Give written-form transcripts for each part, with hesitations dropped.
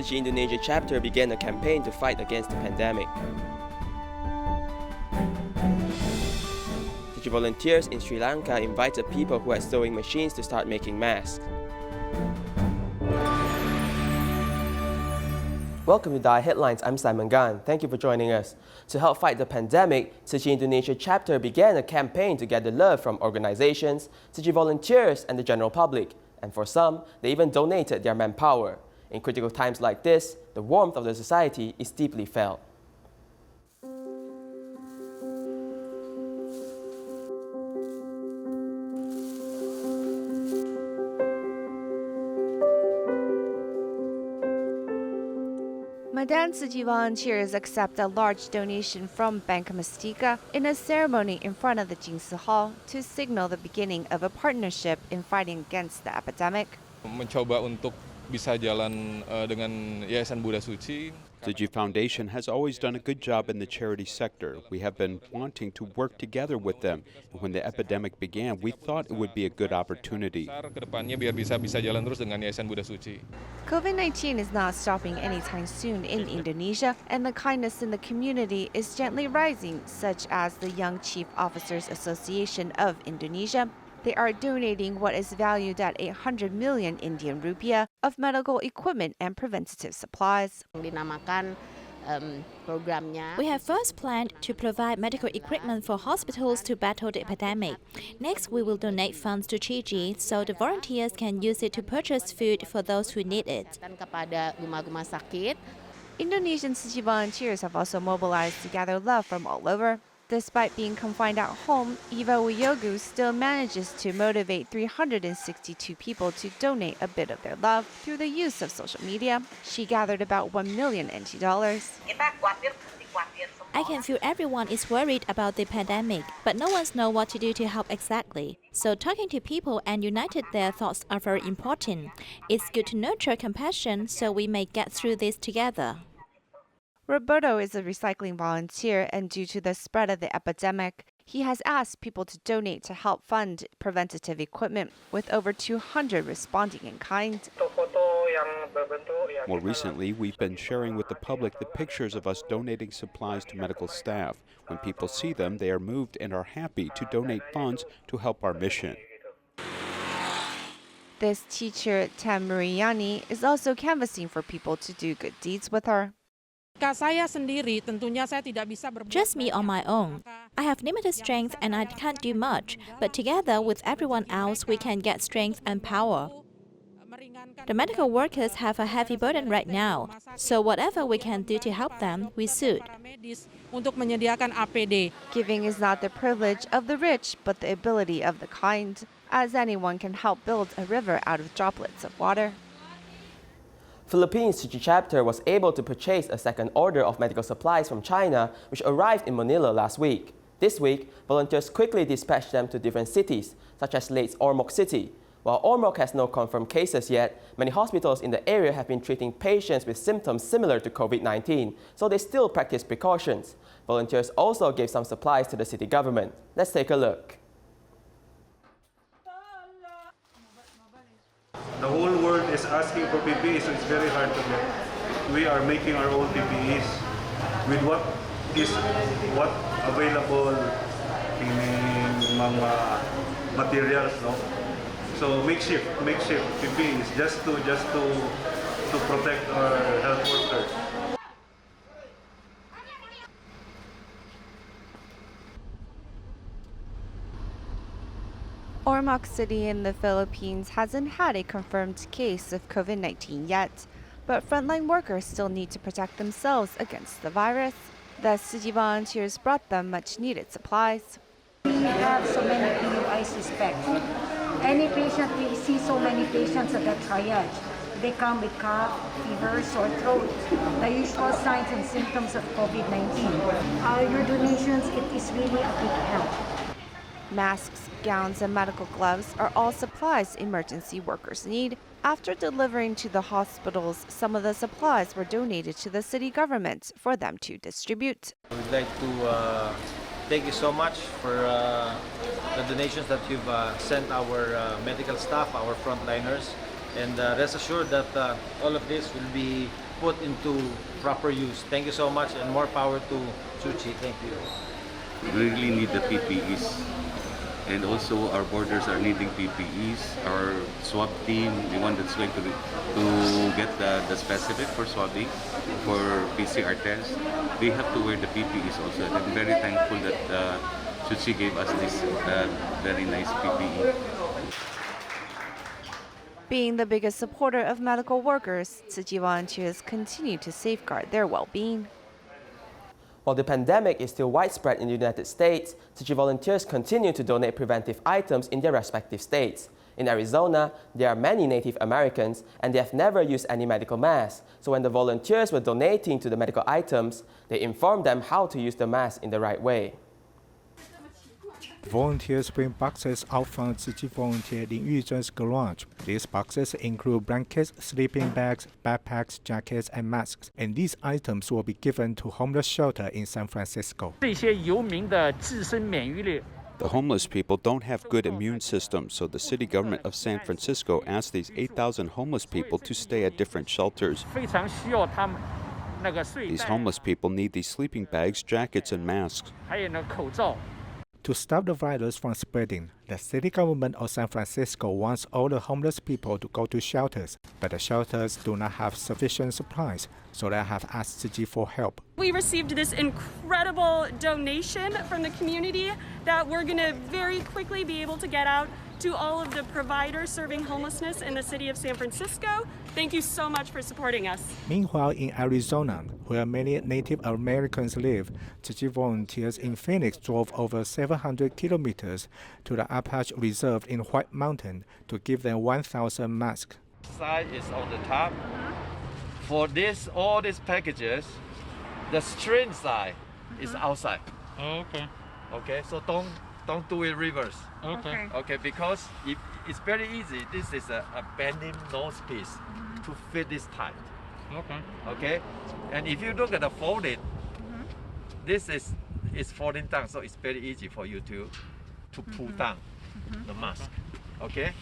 Tzu Chi Indonesia Chapter began a campaign to fight against the pandemic. Tzu Chi volunteers in Sri Lanka invited people who had sewing machines to start making masks. Welcome to DaAi Headlines, I'm Simon Gan. Thank you for joining us. To help fight the pandemic, Tzu Chi Indonesia Chapter began a campaign to gather love from organizations, Tzu Chi volunteers, and the general public. And for some, they even donated their manpower. In critical times like this, the warmth of the society is deeply felt. Madan Tzu Chi volunteers accept a large donation from Bank Mystica in a ceremony in front of the Jingsi Hall to signal the beginning of a partnership in fighting against the epidemic. Mencoba untuk bisa jalan dengan Yayasan Buddha Suci. Tzu Chi Foundation has always done a good job in the charity sector. We have been wanting to work together with them. When the epidemic began, we thought it would be a good opportunity. Kedepannya biar bisa jalan terus dengan Yayasan Buddha Suci. COVID-19 is not stopping anytime soon in Indonesia, and the kindness in the community is gently rising, such as the Young Chief Officers Association of Indonesia. They are donating what is valued at 800 million Indian rupiah of medical equipment and preventative supplies. We have first planned to provide medical equipment for hospitals to battle the epidemic. Next, we will donate funds to Tzu Chi so the volunteers can use it to purchase food for those who need it. Indonesian Tzu Chi volunteers have also mobilized to gather love from all over. Despite being confined at home, Eva Wiyogu still manages to motivate 362 people to donate a bit of their love through the use of social media. She gathered about 1 million NT dollars. I can feel everyone is worried about the pandemic, but no one knows what to do to help exactly. So talking to people and united their thoughts are very important. It's good to nurture compassion so we may get through this together. Roberto is a recycling volunteer, and due to the spread of the epidemic, he has asked people to donate to help fund preventative equipment, with over 200 responding in kind. More recently, we've been sharing with the public the pictures of us donating supplies to medical staff. When people see them, they are moved and are happy to donate funds to help our mission. This teacher, Tam Mariani, is also canvassing for people to do good deeds with her. Just me on my own. I have limited strength and I can't do much, but together with everyone else, we can get strength and power. The medical workers have a heavy burden right now, so whatever we can do to help them, we should. Giving is not the privilege of the rich, but the ability of the kind, as anyone can help build a river out of droplets of water. Philippines Tzu Chi Chapter was able to purchase a second order of medical supplies from China, which arrived in Manila last week. This week, volunteers quickly dispatched them to different cities, such as Leyte's Ormoc city. While Ormoc has no confirmed cases yet, many hospitals in the area have been treating patients with symptoms similar to COVID-19, so they still practice precautions. Volunteers also gave some supplies to the city government. Let's take a look. The whole world is asking for PPE, so it's very hard to get. We are making our own PPEs with what available in mga materials, no? So makeshift PPEs just to protect our health workers. Ormoc City in the Philippines hasn't had a confirmed case of COVID-19 yet, but frontline workers still need to protect themselves against the virus. The Tzu Chi volunteers brought them much-needed supplies. We have so many PUI suspects. Any patient, we see so many patients at the triage. They come with cough, fever, sore throat, the usual signs and symptoms of COVID-19. Your donations, it is really a big help. Masks, gowns, and medical gloves are all supplies emergency workers need. After delivering to the hospitals, some of the supplies were donated to the city government for them to distribute. We'd like to thank you so much for the donations that you've sent our medical staff, our frontliners. And rest assured that all of this will be put into proper use. Thank you so much, and more power to Tzu Chi. Thank you. We really need the PPEs. And also our borders are needing PPEs. Our swab team, the one that's going to get the specific for swabbing, for PCR tests, they have to wear the PPEs also. And I'm very thankful that Tzu Chi gave us this very nice PPE. Being the biggest supporter of medical workers, Tzu Chi volunteers continue to safeguard their well-being. While the pandemic is still widespread in the United States, Tzu Chi volunteers continue to donate preventive items in their respective states. In Arizona, there are many Native Americans and they have never used any medical masks. So when the volunteers were donating to the medical items, they informed them how to use the mask in the right way. Volunteers bring boxes out from Tzu Chi Volunteer in Yuzhen's garage. These boxes include blankets, sleeping bags, backpacks, jackets, and masks. And these items will be given to homeless shelter in San Francisco. The homeless people don't have good immune systems, so the city government of San Francisco asked these 8,000 homeless people to stay at different shelters. These homeless people need these sleeping bags, jackets, and masks. To stop the virus from spreading, the city government of San Francisco wants all the homeless people to go to shelters, but the shelters do not have sufficient supplies, so they have asked Tzu Chi for help. We received this incredible donation from the community that we're going to very quickly be able to get out to all of the providers serving homelessness in the city of San Francisco. Thank you so much for supporting us. Meanwhile, in Arizona, where many Native Americans live, Tzu Chi volunteers in Phoenix drove over 700 kilometers to the Apache Reserve in White Mountain to give them 1,000 masks. Side is on the top. For all these packages, the string side is outside. Oh, okay. Okay, so don't do it reverse. Okay. Okay, because it's very easy. This is a bending nose piece to fit this tight. Okay. Okay, and if you look at the folded, this is folding down, so it's very easy for you to pull down the mask. Okay.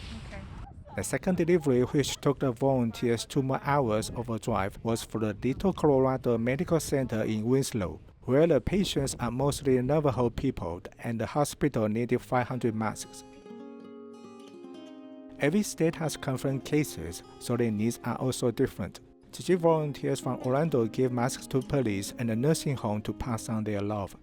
The second delivery, which took the volunteers 2 more hours of a drive, was for the Little Colorado Medical Center in Winslow, where the patients are mostly Navajo people and the hospital needed 500 masks. Every state has confirmed cases, so their needs are also different. Tzu Chi volunteers from Orlando give masks to police and a nursing home to pass on their love.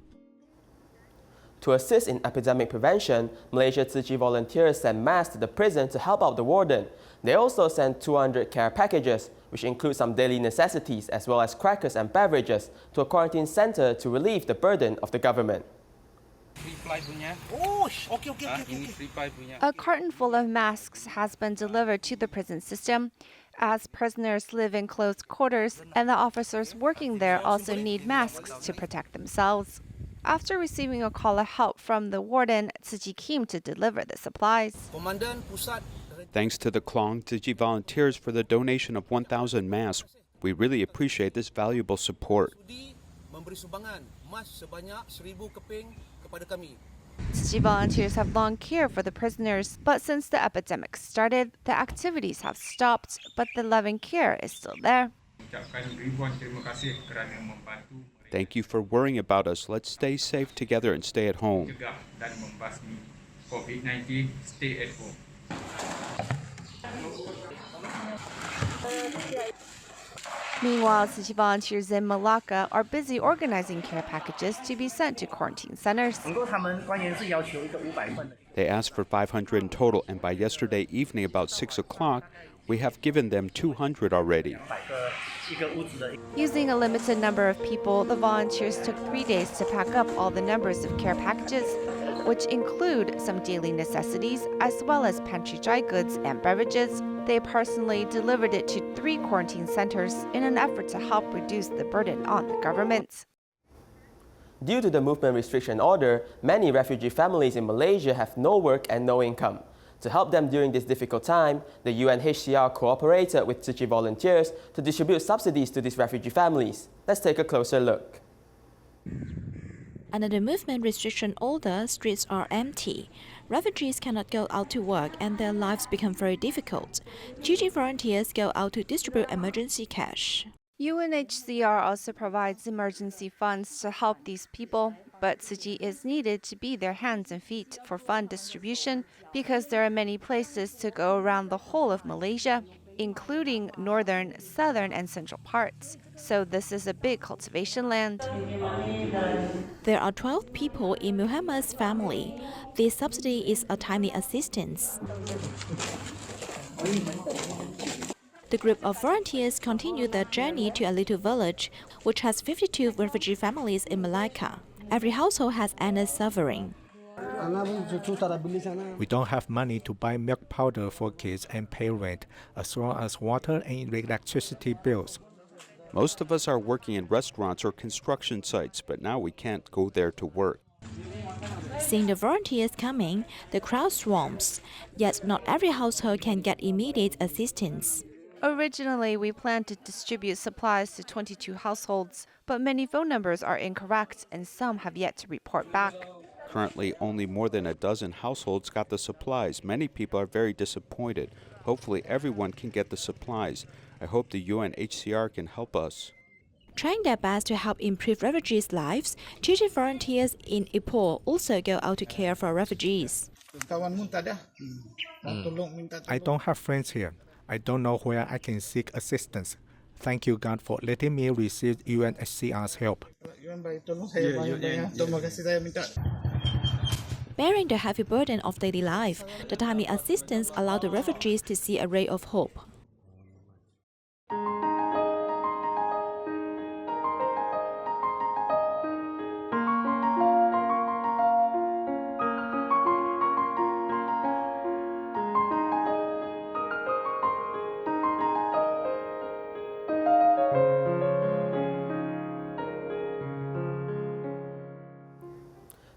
To assist in epidemic prevention, Malaysia Tzu Chi volunteers sent masks to the prison to help out the warden. They also sent 200 care packages, which include some daily necessities as well as crackers and beverages, to a quarantine center to relieve the burden of the government. A carton full of masks has been delivered to the prison system, as prisoners live in close quarters and the officers working there also need masks to protect themselves. After receiving a call of help from the warden, Tzu Chi came to deliver the supplies. Thanks to the Klong Tzu Chi volunteers for the donation of 1,000 masks. We really appreciate this valuable support. Tzu Chi volunteers have long cared for the prisoners, but since the epidemic started, the activities have stopped, but the loving care is still there. Thank you for worrying about us. Let's stay safe together and stay at home. COVID-19, stay at home. Meanwhile, Tzu Chi volunteers in Malacca are busy organizing care packages to be sent to quarantine centers. They asked for 500 in total, and by yesterday evening about 6 o'clock, we have given them 200 already. Using a limited number of people, the volunteers took 3 days to pack up all the numbers of care packages, which include some daily necessities as well as pantry dry goods and beverages. They personally delivered it to 3 quarantine centers in an effort to help reduce the burden on the government. Due to the movement restriction order, many refugee families in Malaysia have no work and no income. To help them during this difficult time, the UNHCR cooperated with Tzu Chi volunteers to distribute subsidies to these refugee families. Let's take a closer look. Under the movement restriction order, streets are empty. Refugees cannot go out to work and their lives become very difficult. Tzu Chi volunteers go out to distribute emergency cash. UNHCR also provides emergency funds to help these people, but Tzu Chi is needed to be their hands and feet for fund distribution because there are many places to go around the whole of Malaysia, including northern, southern, and central parts. So this is a big cultivation land. There are 12 people in Muhammad's family. This subsidy is a timely assistance. The group of volunteers continue their journey to a little village, which has 52 refugee families in Malacca. Every household has endless suffering. We don't have money to buy milk powder for kids and pay rent, as well as water and electricity bills. Most of us are working in restaurants or construction sites, but now we can't go there to work. Seeing the volunteers coming, the crowd swarms, yet not every household can get immediate assistance. Originally, we planned to distribute supplies to 22 households, but many phone numbers are incorrect and some have yet to report back. Currently, only more than a dozen households got the supplies. Many people are very disappointed. Hopefully, everyone can get the supplies. I hope the UNHCR can help us. Trying their best to help improve refugees' lives, Tzu Chi volunteers in Ipoh also go out to care for refugees. I don't have friends here. I don't know where I can seek assistance. Thank you, God, for letting me receive UNHCR's help. Bearing the heavy burden of daily life, the timely assistance allowed the refugees to see a ray of hope.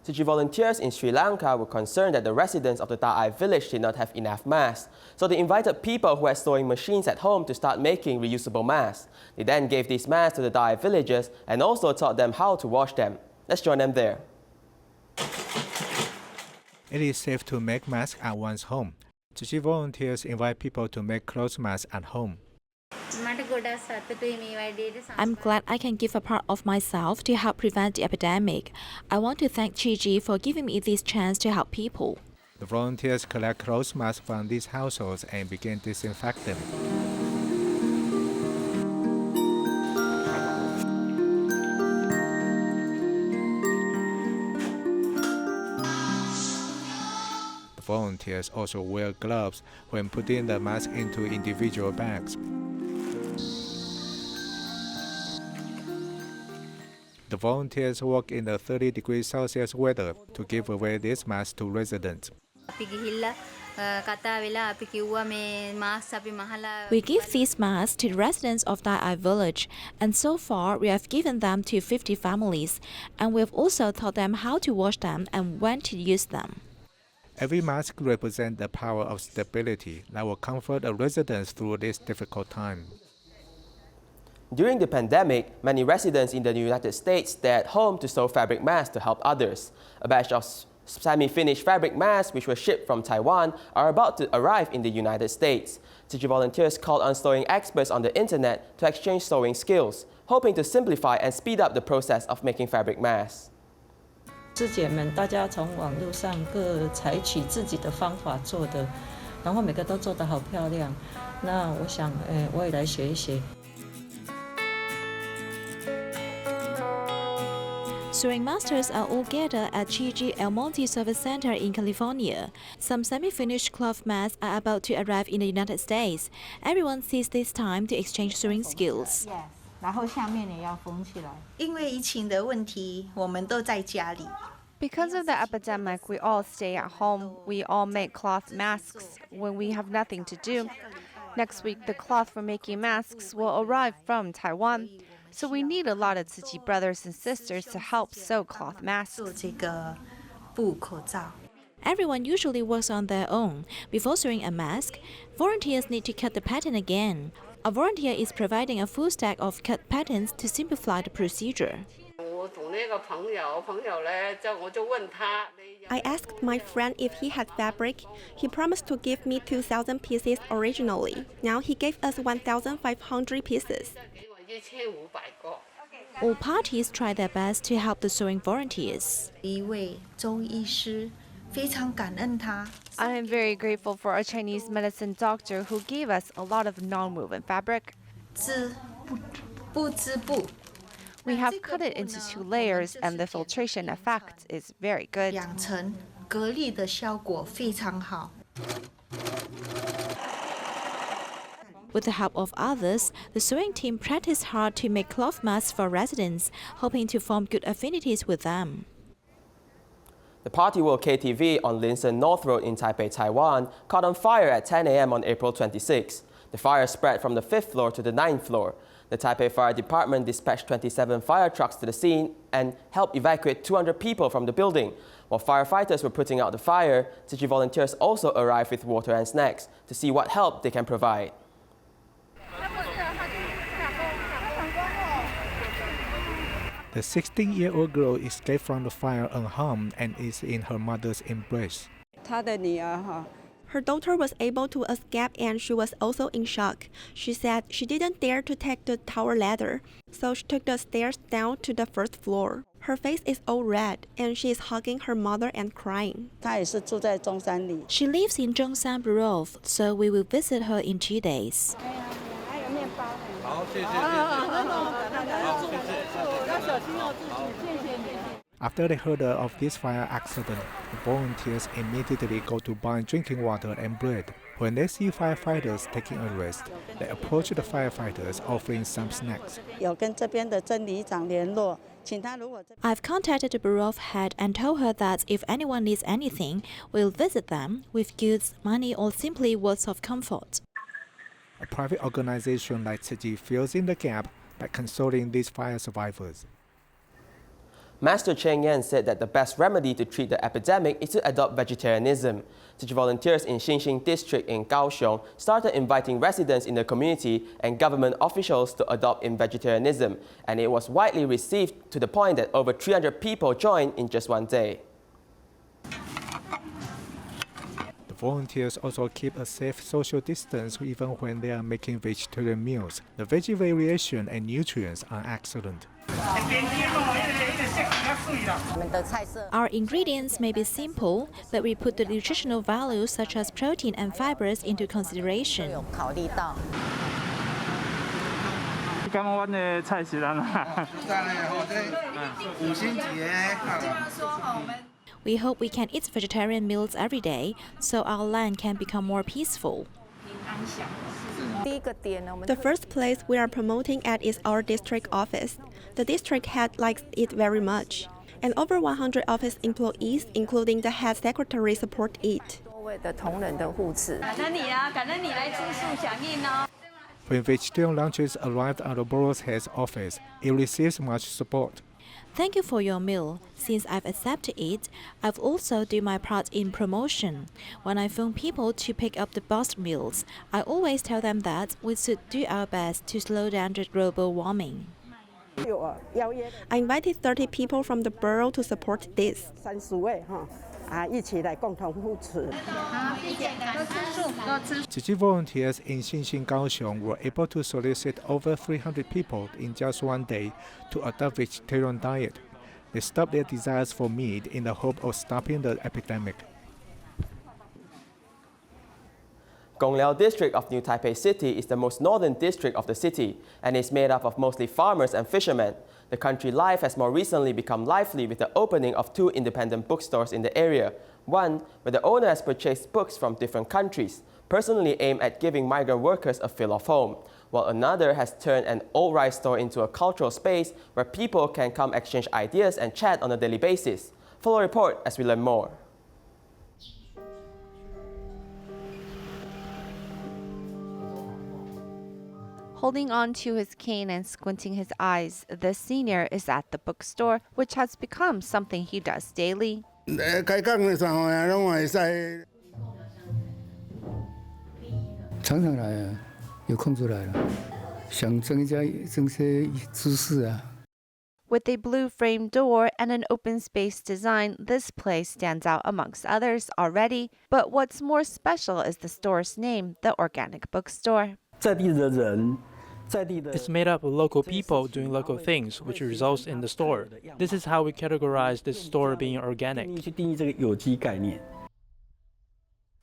Tzu Chi volunteers in Sri Lanka were concerned that the residents of the DaAi village did not have enough masks, so they invited people who had sewing machines at home to start making reusable masks. They then gave these masks to the DaAi villagers and also taught them how to wash them. Let's join them there. It is safe to make masks at one's home. Tzu Chi volunteers invite people to make cloth masks at home. I'm glad I can give a part of myself to help prevent the epidemic. I want to thank Tzu Chi for giving me this chance to help people. The volunteers collect cloth masks from these households and begin disinfecting them. The volunteers also wear gloves when putting the mask into individual bags. The volunteers work in the 30 degrees Celsius weather to give away this mask to residents. We give these masks to the residents of DaAi village, and so far we have given them to 50 families, and we have also taught them how to wash them and when to use them. Every mask represents the power of stability that will comfort the residents through this difficult time. During the pandemic, many residents in the United States stayed at home to sew fabric masks to help others. A batch of semi-finished fabric masks, which were shipped from Taiwan, are about to arrive in the United States. Tzu Chi volunteers called on sewing experts on the internet to exchange sewing skills, hoping to simplify and speed up the process of making fabric masks. 师姐们，大家从网络上各采取自己的方法做的，然后每个都做得好漂亮。那我想，我也来学一学。 Sewing masters are all gathered at Tzu Chi El Monte Service Center in California. Some semi-finished cloth masks are about to arrive in the United States. Everyone sees this time to exchange sewing skills. 然后下面也要缝起来。因为疫情的问题，我们都在家里。 Because of the epidemic, we all stay at home. We all make cloth masks when we have nothing to do. Next week, the cloth for making masks will arrive from Taiwan. So we need a lot of Tzu Chi brothers and sisters to help sew cloth masks. Everyone usually works on their own. Before sewing a mask, volunteers need to cut the pattern again. A volunteer is providing a full stack of cut patterns to simplify the procedure. I asked my friend if he had fabric. He promised to give me 2,000 pieces originally. Now he gave us 1,500 pieces. All parties try their best to help the sewing volunteers. I am very grateful for a Chinese medicine doctor who gave us a lot of non-woven fabric. We have cut it into 2 layers and the filtration effect is very good. With the help of others, the sewing team practiced hard to make cloth masks for residents, hoping to form good affinities with them. The Party World KTV on Linson North Road in Taipei, Taiwan, caught on fire at 10 a.m. on April 26. The fire spread from the 5th floor to the 9th floor. The Taipei Fire Department dispatched 27 fire trucks to the scene and helped evacuate 200 people from the building. While firefighters were putting out the fire, Tzu Chi volunteers also arrived with water and snacks to see what help they can provide. The 16-year-old girl escaped from the fire unharmed and is in her mother's embrace. Her daughter was able to escape and she was also in shock. She said she didn't dare to take the tower ladder, so she took the stairs down to the 1st floor. Her face is all red and she is hugging her mother and crying. She lives in Zhongshan Borough, so we will visit her in 2 days. After they heard of this fire accident, the volunteers immediately go to buy drinking water and bread. When they see firefighters taking a rest, they approach the firefighters offering some snacks. I've contacted the borough head and told her that if anyone needs anything, we'll visit them with goods, money, or simply words of comfort. A private organization like Tzu Chi fills in the gap by consoling these fire survivors. Master Cheng Yan said that the best remedy to treat the epidemic is to adopt vegetarianism. Tzu Chi volunteers in Xinxing district in Kaohsiung started inviting residents in the community and government officials to adopt in vegetarianism, and it was widely received to the point that over 300 people joined in just one day. The volunteers also keep a safe social distance even when they are making vegetarian meals. The veggie variation and nutrients are excellent. Our ingredients may be simple, but we put the nutritional values such as protein and fibers into consideration. We hope we can eat vegetarian meals every day, so our land can become more peaceful. The first place we are promoting at is our district office. The district head likes it very much. And over 100 office employees, including the head secretary, support it. When vegetarian lunches arrived at the borough head's office, it receives much support. Thank you for your meal. Since I've accepted it, I've also done my part in promotion. When I phone people to pick up the bus meals, I always tell them that we should do our best to slow down the global warming. I invited 30 people from the borough to support this. Tzu Chi volunteers in Xinxing, Kaohsiung were able to solicit over 300 people in just one day to adopt vegetarian diet. They stopped their desires for meat in the hope of stopping the epidemic. Gongliao district of New Taipei City is the most northern district of the city and is made up of mostly farmers and fishermen. The country life has more recently become lively with the opening of 2 independent bookstores in the area. One, where the owner has purchased books from different countries, personally aimed at giving migrant workers a feel of home, while another has turned an old rice store into a cultural space where people can come exchange ideas and chat on a daily basis. Follow a report as we learn more. Holding on to his cane and squinting his eyes, the senior is at the bookstore, which has become something he does daily. With a blue frame door and an open space design, this place stands out amongst others already. But what's more special is the store's name, the Organic Bookstore. It's made up of local people doing local things, which results in the store. This is how we categorize this store being organic.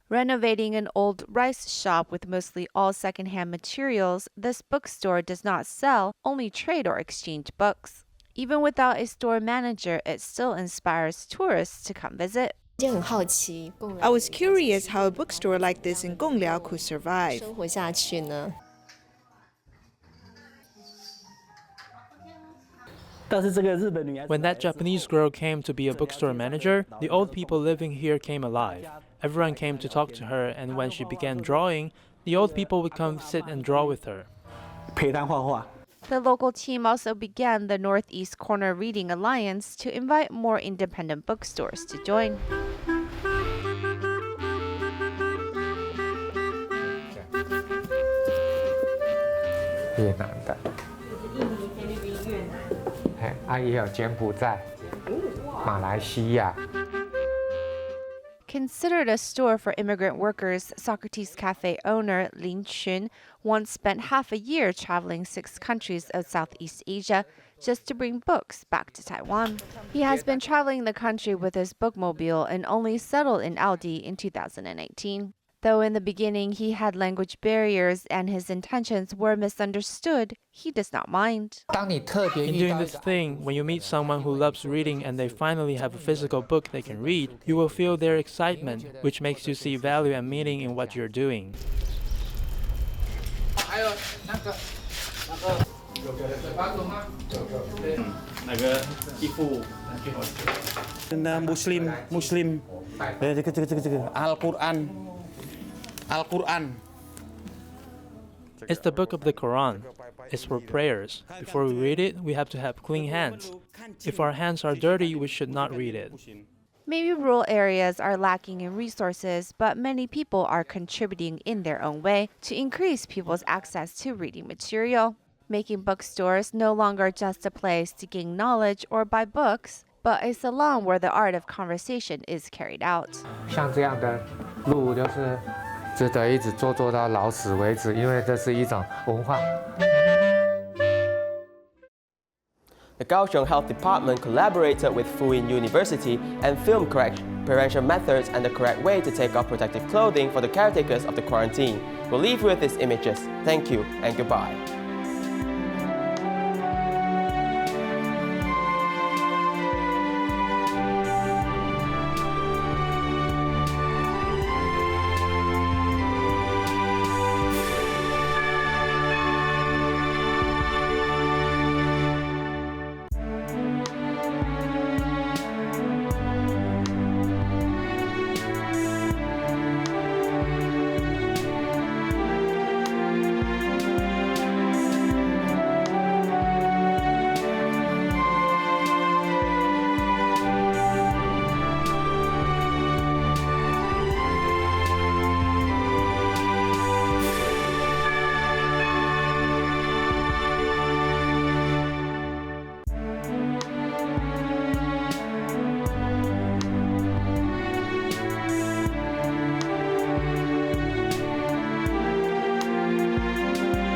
Renovating an old rice shop with mostly all secondhand materials, this bookstore does not sell, only trade or exchange books. Even without a store manager, it still inspires tourists to come visit. I was curious how a bookstore like this in Gongliao could survive. When that Japanese girl came to be a bookstore manager, the old people living here came alive. Everyone came to talk to her, and when she began drawing, the old people would come sit and draw with her. The local team also began the Northeast Corner Reading Alliance to invite more independent bookstores to join. Considered a store for immigrant workers, Socrates Cafe owner Lin Chun once spent half a year traveling 6 countries of Southeast Asia just to bring books back to Taiwan. He has been traveling the country with his bookmobile and only settled in Aldi in 2018. Though in the beginning he had language barriers and his intentions were misunderstood, he does not mind. In doing this thing, when you meet someone who loves reading and they finally have a physical book they can read, you will feel their excitement, which makes you see value and meaning in what you're doing. Muslim Al-Quran. It's the book of the Quran. It's for prayers. Before we read it, we have to have clean hands. If our hands are dirty, we should not read it. Maybe rural areas are lacking in resources, but many people are contributing in their own way to increase people's access to reading material, making bookstores no longer just a place to gain knowledge or buy books, but a salon where the art of conversation is carried out. 像这样的路就是值得一直做到老死为止，因为这是一种文化。 The Kaohsiung Health Department collaborated with Fuyin University and filmed correct prevention methods and the correct way to take off protective clothing for the caretakers of the quarantine. We'll leave you with these images. Thank you and goodbye.